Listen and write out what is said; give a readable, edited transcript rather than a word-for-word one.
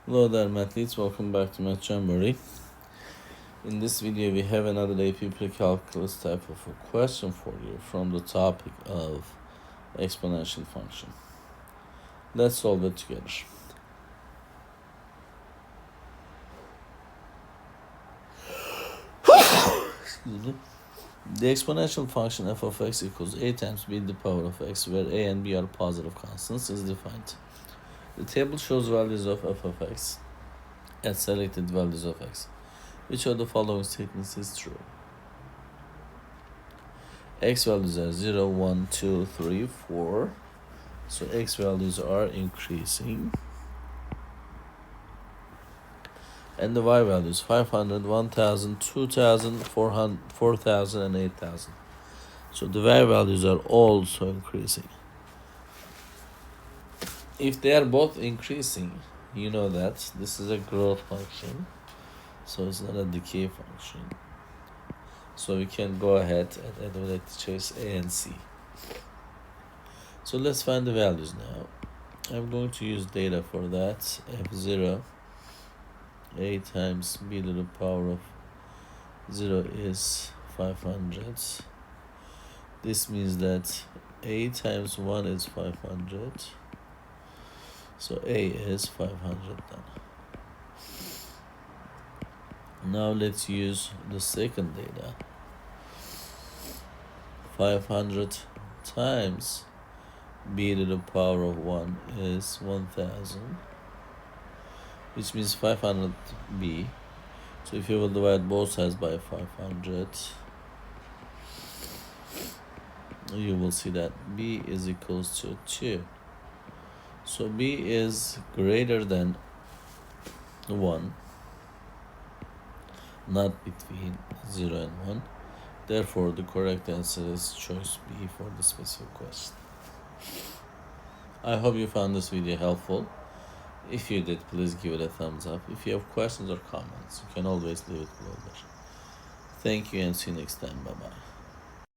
Hello there, mathletes. Welcome back to Math Jamboree. In this video, we have another AP Precalculus type of a question for you from the topic of exponential function. Let's solve it together. Excuse me. The exponential function f of x equals a times b to the power of x, where a and b are positive constants, is defined. The table shows values of f of x at selected values of x. Which of the following statements is true? X values are 0, 1, 2, 3, 4. So x values are increasing. And the y values 500, 1000, 2000, 4000, and 8000. So the y values are also increasing. If they are both increasing, you know that this is a growth function. So it's not a decay function. So we can go ahead and eliminate the choice A and C. So let's find the values now. I'm going to use data for that. F0, a times b to the power of 0 is 500. This means that a times 1 is 500. So a is 500 then. Now let's use the second data. 500 times b to the power of 1 is 1000, which means 500b. So if you will divide both sides by 500, you will see that b is equals to 2. So b is greater than 1, not between 0 and 1. Therefore, the correct answer is choice B for the specific question. I hope you found this video helpful. If you did, please give it a thumbs up. If you have questions or comments, you can always leave it below there. Thank you and see you next time. Bye-bye.